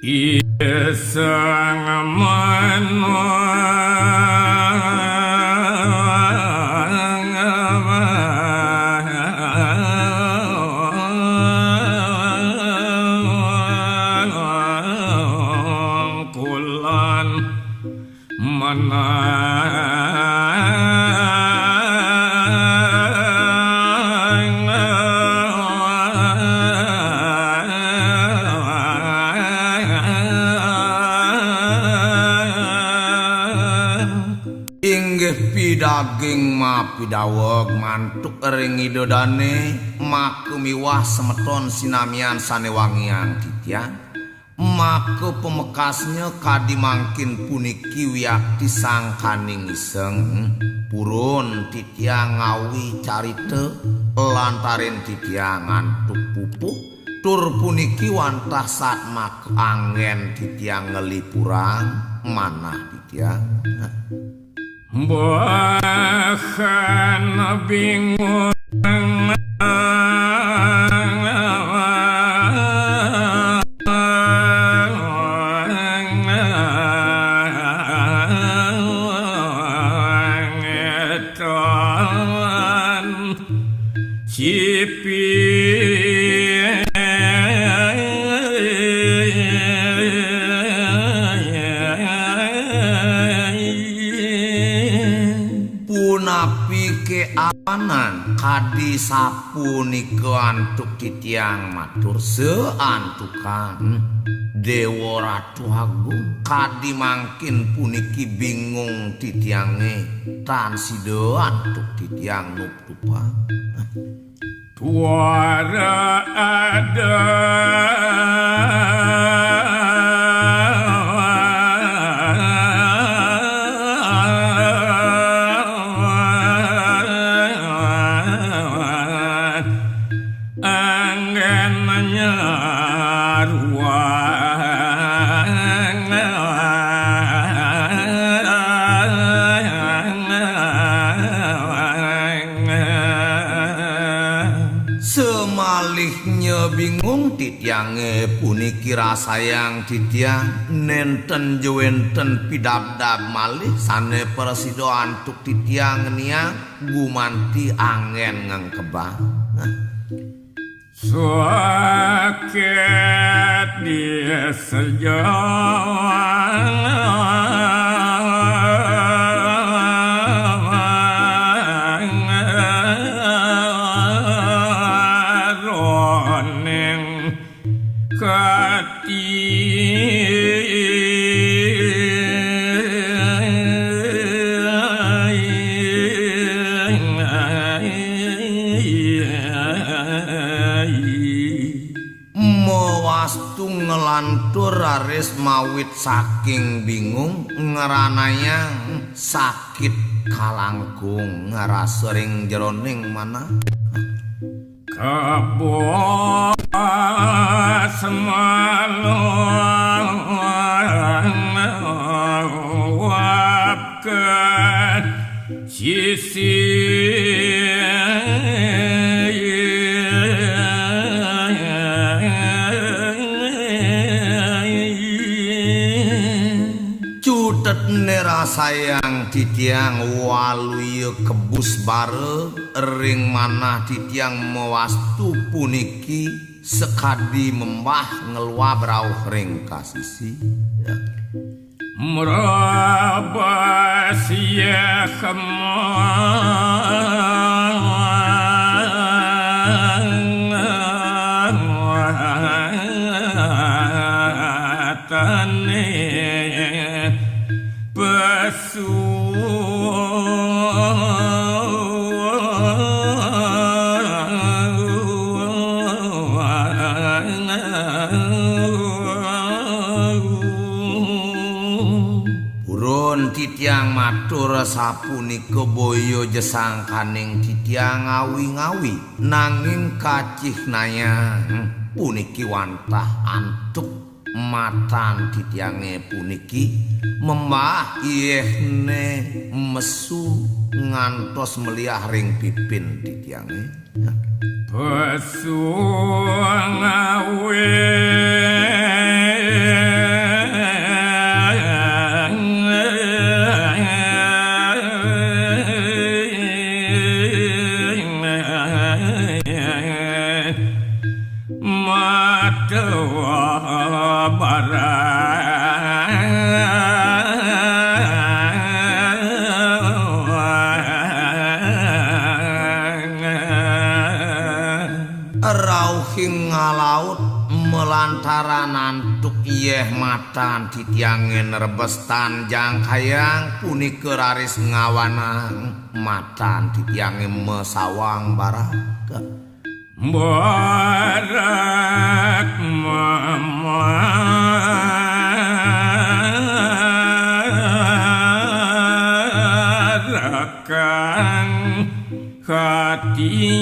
Ieu sang kulan daging mapidaweg mantuk ring idodane makumiwah semeton sinamian sanewangiang titiang maku pemekasnya kadimangkin puniki wiakti sangkaning iseng purun titiang ngawi carite lantarin titiang ngantuk pupuk tur puniki wantah saat mak angen titiang ngelipurang manah titiang bahkan bingung ngeton cipi keamanan kadi sapunika antuk titiang matur seantukan Dewa Ratu Agung kadi mangkin puniki bingung titiange tan sida antuk titiang nutupa tuara ada semalihnya bingung titiange puniki rasayang titiang nenten jewenten pidabdab malih sane persido antuk titiang niang gumanti angen ngengkebang sakit dia roning kati mewastu ngelantur aris mawit saking bingung ngeranaya sakit kalangkung ngerasering jeroning mana kabo semalam wapkan sisi rasayang titiang waluya kebus bare ring manah titiang mewastu puniki sekadi membah ngelwa brauh ring kasisi ya. Merabas ya titiang matur sapunika boyo jesangkaning titiang ngawi-ngawi nanging kacih nayang puniki wantah antuk matan titiange puniki membah iyehne mesu ngantos meliah ring pipin titiange pesu ngawe dewa barang rauhing ngalaut melantaran antuk yeh matan titiangen rebes tanjang hayang punika raris ngawanang matan titiange mesawang baraka barak memarakan hati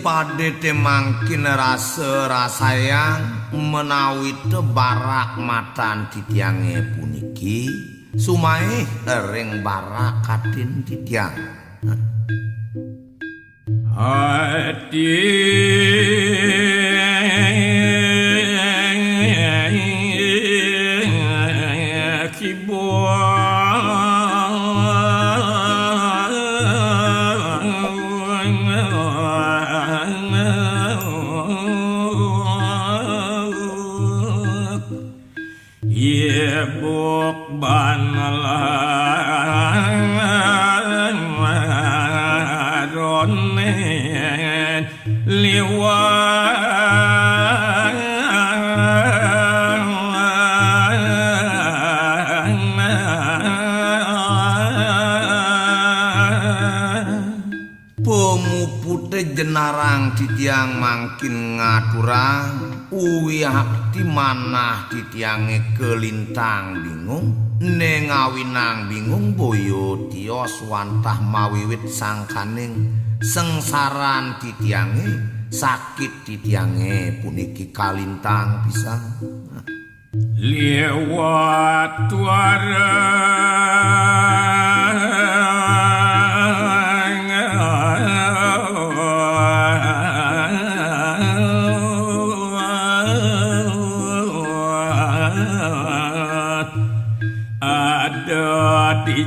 pade temangkin rasa rasayang menawi tebarak matan titiange puniki sumaih ering barakatin titiang hati buk banalan ronen liwat pemupute jenarang titiang mangkin ngaturang uyah di manah titiange kelintang bingung nengawinang bingung boyo tios wantah mawiwit sangkaning sengsaran titiange sakit titiange puniki kalintang pisang lewat ada di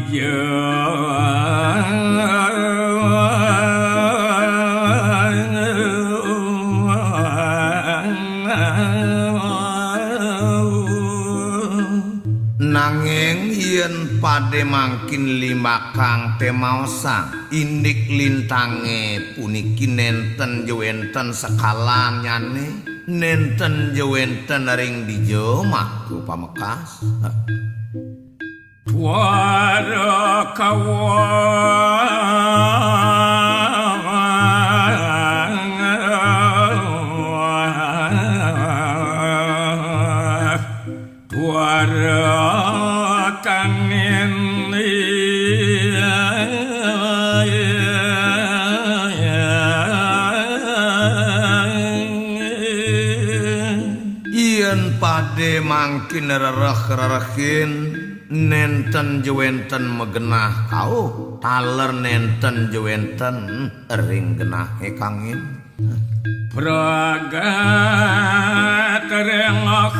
nanging yen pade mangkin limakang temaosang indik lintange puniki nenten jewenten sekalan nyane nenten jewenten ring dijemak rupamekas Wara kawat wara kanin yen pade mangkin rereh-rerehin nenten jewenten megenah kau taler nenten jewenten ring genah kangin pragat rengok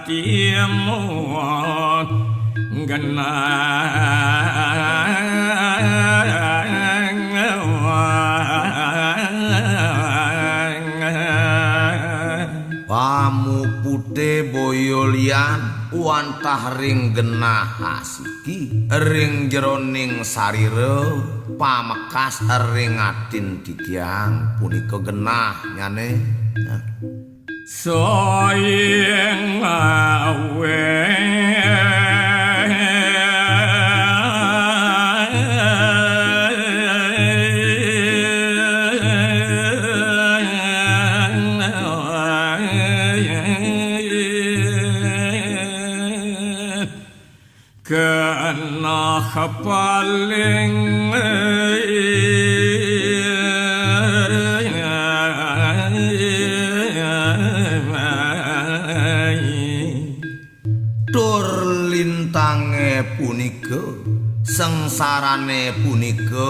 timu pamupute boyo lian wantah ring genah asiki ring jeroning sarira pamekas ring atin titiang punika genah nyane soyeng awe kena paling punika sengsarane punika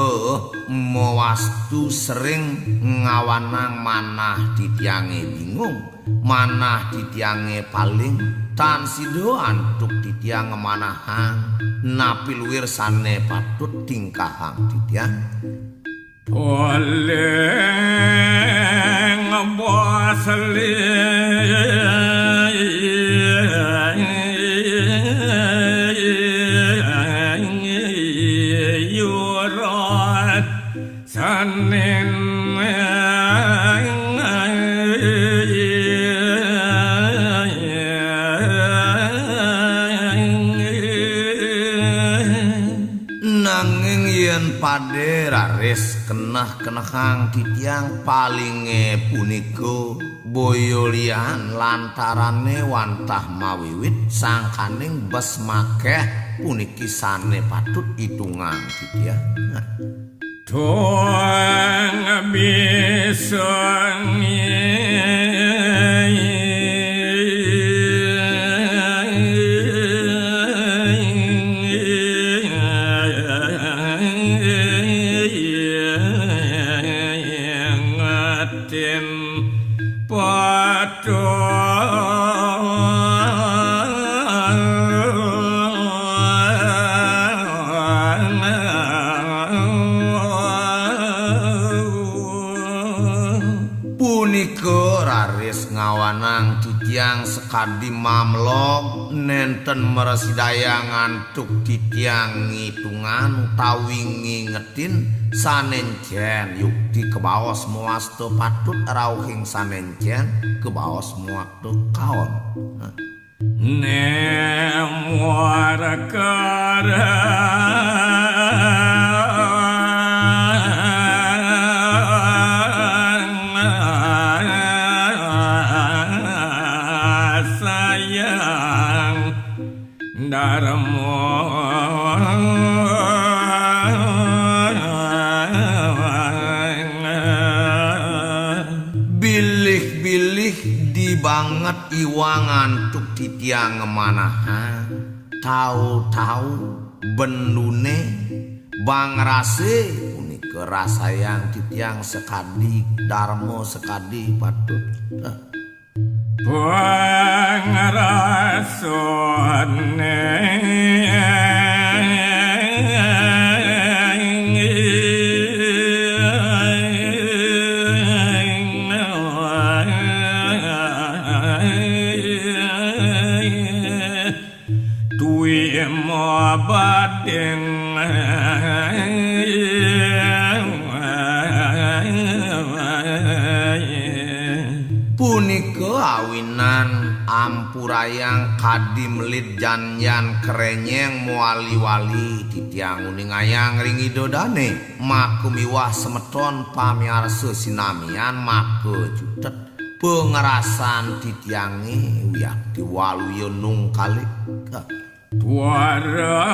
mawastu sering ngawanang manah titiange bingung manah titiange paling tan sido antuk titiang manahang napi luwirsane patut tingkahang titiang Poleng bosli yurat sanin nanging yen pade raris kenah-kenahang titiang palinge punika boyolian lantarane wantah mawiwit sangkaning bes makeh puniki sane patut itungan titiang Tuang bisang ngatin punika raris ngawanang titiang sekadi mamlog nenten meresidaya ngantuk titiang ngitungan utawi ngingetin sanenjen yukti kebaos muasto patut rauhing sanenjen kebaos muakto kaon sayang darmo bilih-bilih di banget iwangan tuk titiang manahan tahu-tahu benune bang rase punika rasayang titiang sekadi darmo sekadi patut pangrasone duwi mabadeng punika awinan ampurayang kadimlit janyan kerenyeng muali-wali titiang uning ayang ringi dodane makumiwah semeton pamiarsa sinamian maka jutet pengerasan titiange wiyak diwaluya nung kali Tuara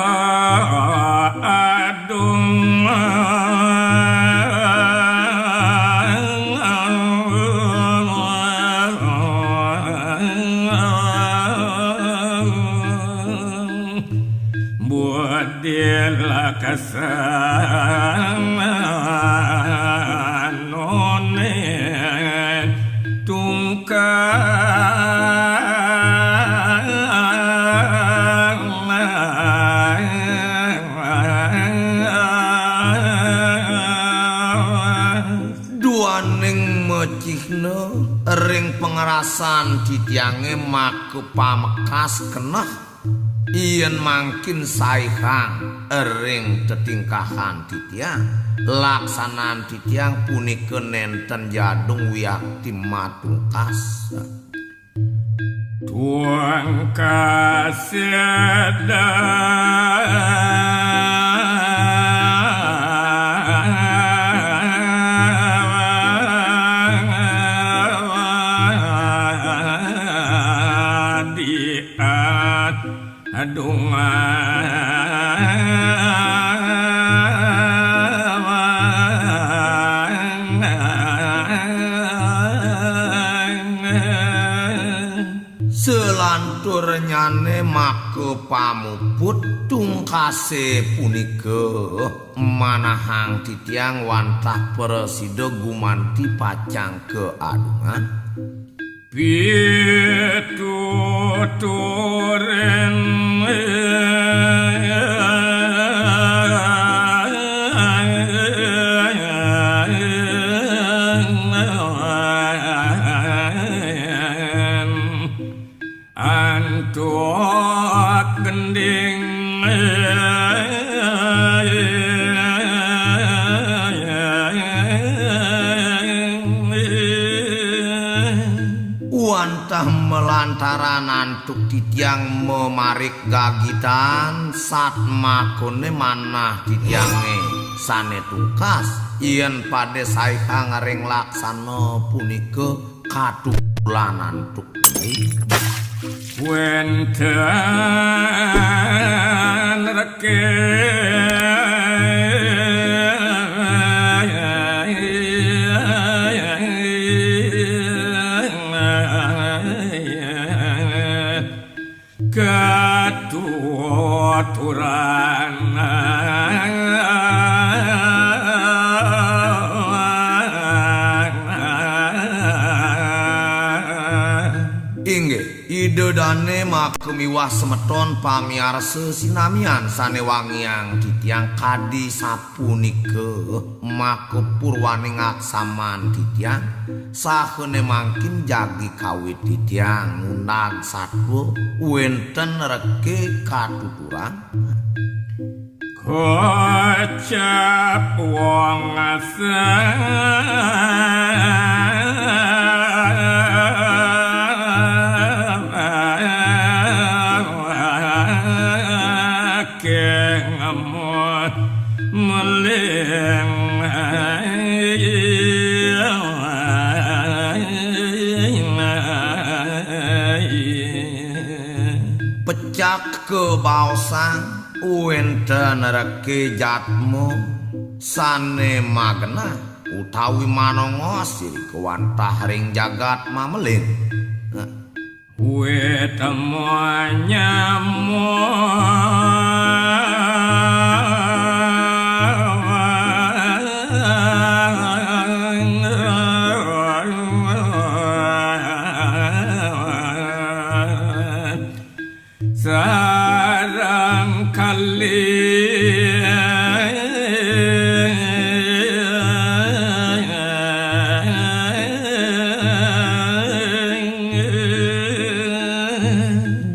adung buat dia kasan nonen duaning mecihna ring pengerasan titiange maku pamekas kenah yen mangkin saihang ring tetingkahan titiang laksanaan titiang punika nenten jadung wiyakti matungkas tuang kasiada selantur liyane make pamuput tungkase punika manahang titiang wantah presida gumanti pacang keadungan pituturen antuak gending wantah melantaran antuk titiang memarik gagitan sat makone manah titiange sane tungkas yen pade saihang ring laksana punika katulan antuk wenten reke katuturan inggih idedane makemiwah semeton pamiarsa sinamian sanewangiang titiang kadi sapunika makepurwane ngaksaman titiang sahene mangkin jagi kawit titiang ngundang satwa wenten reke katuturan kocap wong ngamot meleng pecak kebaosang wenten reke jatmu sane magena utawi manongo siri kewantah ring jagat mameling sarang kali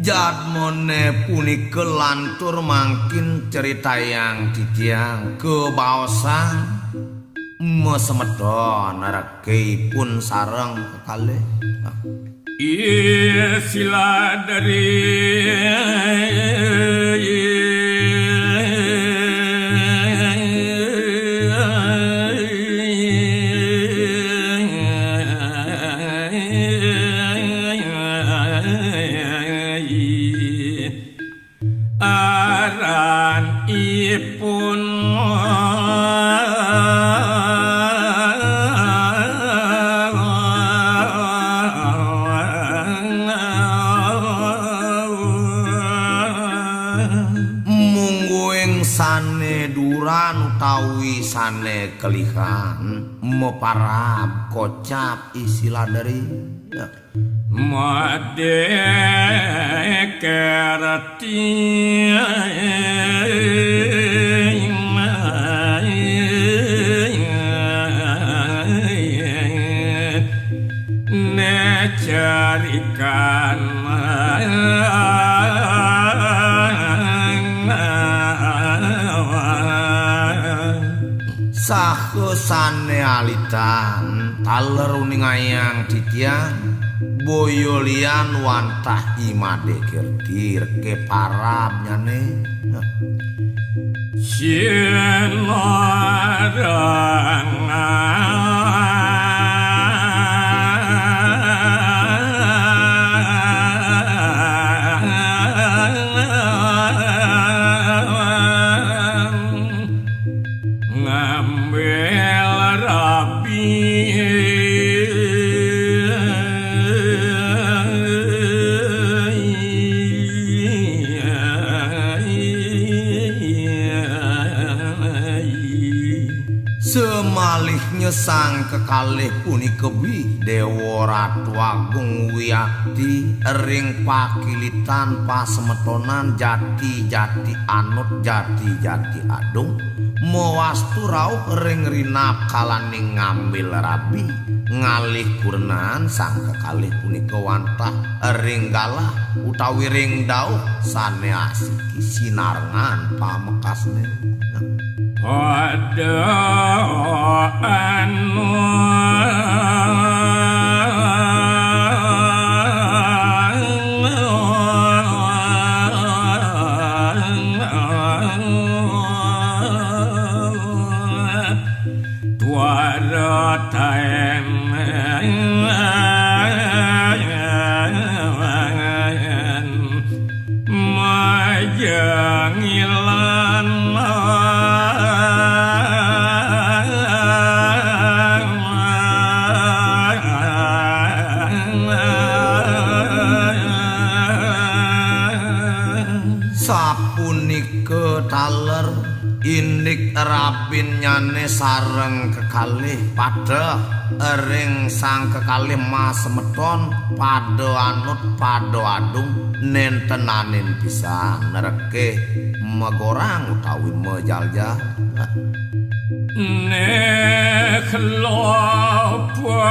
jadmone punika lantur mangkin cerita yang titiang kebaosang mesemedon rekeipun sareng kekalih sila dari aran ipun sane duran utawi sane kelihan meparab kocap isilah dari made kerati ne carikan sahesane alitan taler uning ayang titiang boyo lian wantah imade kirtir ke parab nyane sien larang malih nyesang kekalih punika bi Dewa Ratu Agung Wiyadi ring pakilitan pasemetonan jati-jati anut jati-jati adung mawastu rauh ring rinap kalaning ngambil rabi ngalih kurnan sang kekalih punika wantah ring galah utawi ring dauh saneasi sinarengan pamekasne pada anu tuara taem majangilan sapunika taler indik rabin nyane sareng kekalih pada ring sang kekalih masemeton pada anut pada adung nentenanin bisa nereke megorang utawi mejalja nek lopo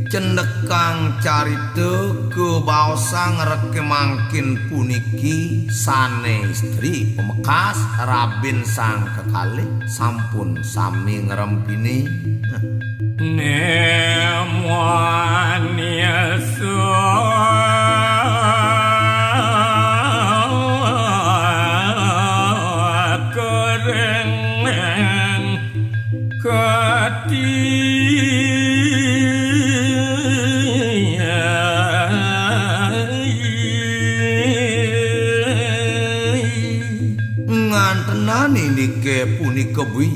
cendekang carita kebaosang reke mangkin puniki sane istri pemekas rabin sang kekalih sampun sami ngrempini ngantenani nike punika bui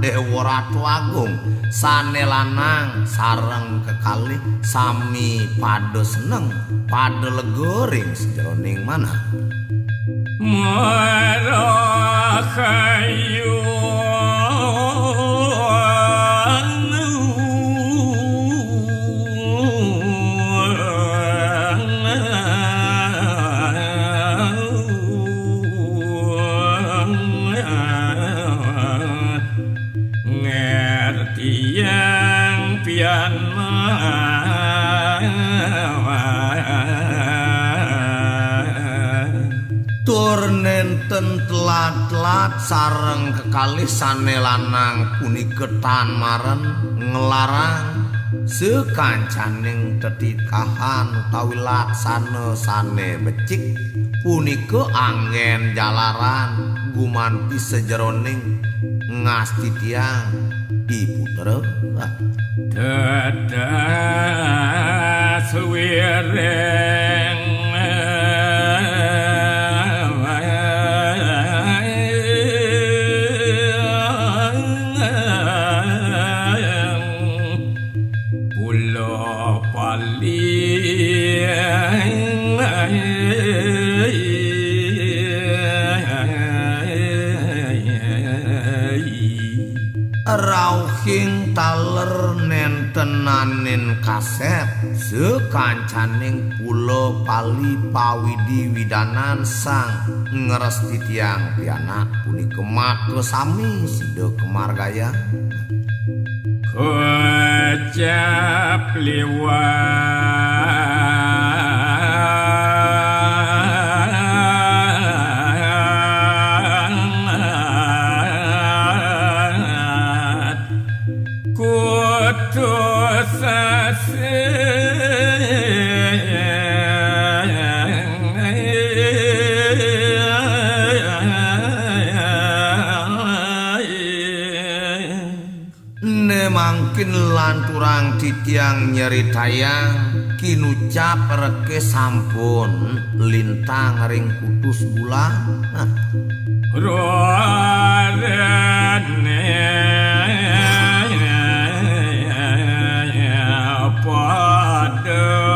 Dewa Ratu Agung sane lanang sareng kekalih sami padha seneng padha legoring sajroning manah marahayu yang pian tur nenten telat-telat sareng kekalih sane lanang punika tan maren ngelarang sekancaning tetikahan utawi laksana sane becik punika anggen jalaran gumanti sejeroning ngasti tiang ibu dadas wireng pulo pali rauhing taler nentenanin kaset sekancaning pulo pali pawidi widanan sang ngeresti tiang pianak punika maka sami sida kemargaya kocap liwat kutus mangkin lanturang titiang nyeritayang kinucap reke sampun lintang ring kutus bulan Rodane pada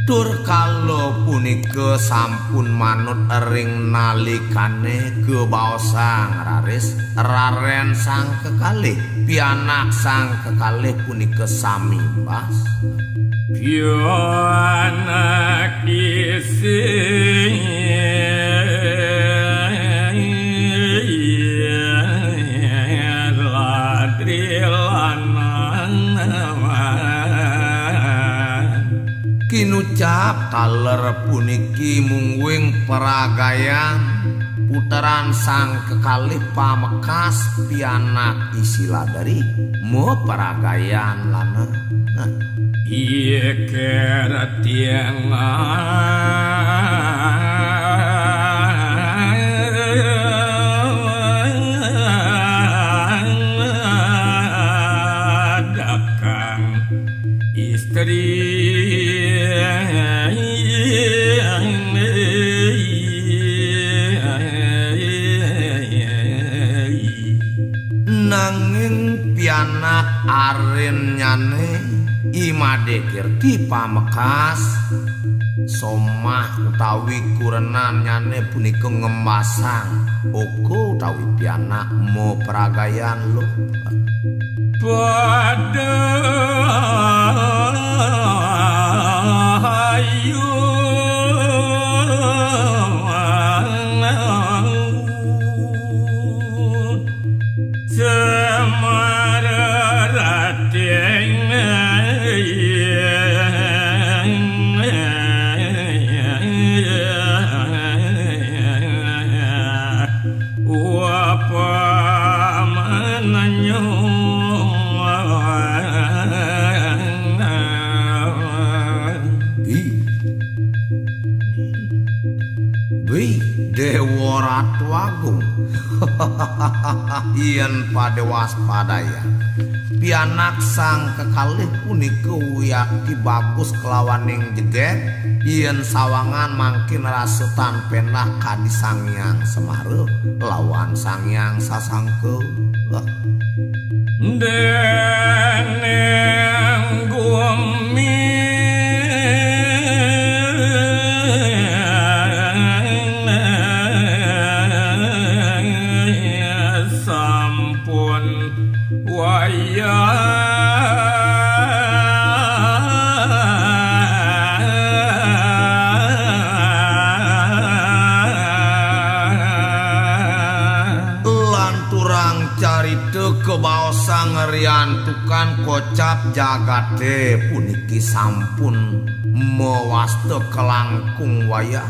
tur kalau punika sampun manut ring nalikane kebaosang raris raren sang kekalih pianak sang kekalih punika sami mbas pianak kinucap taler puniki mungwing peragayan puteran sang kekalih pamekas pianak isiladari mo peragayan lana ieu keratiang dakang istri nanging pianak aren nyane imade kirti pamekas somah utawi kurenan nyane punika ngemasang oko utawi pianak mo peragayan lo pada ayu Dewa Ratu Agung yen pada waspadaya pianak sang kekalih punika wiyati bagus kelawaning jeget yen sawangan mangkin rasetan penah kadi Sangyang Semar lawan Sangyang Sasangkeun deneng gumi lanturang carita kebaosang ngeriantukan kocap jagate puniki sampun mewasta kelangkung wayah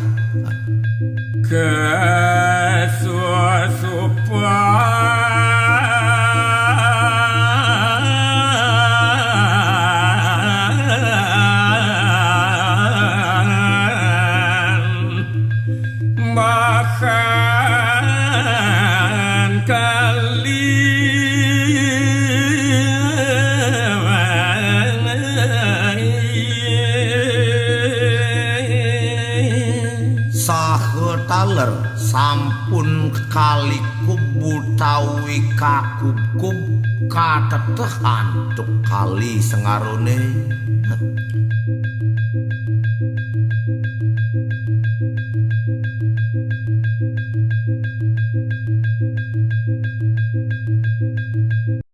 bahkan kali sahe taler sampun kali kubu tawi kakub katetehan tuk kali sengarone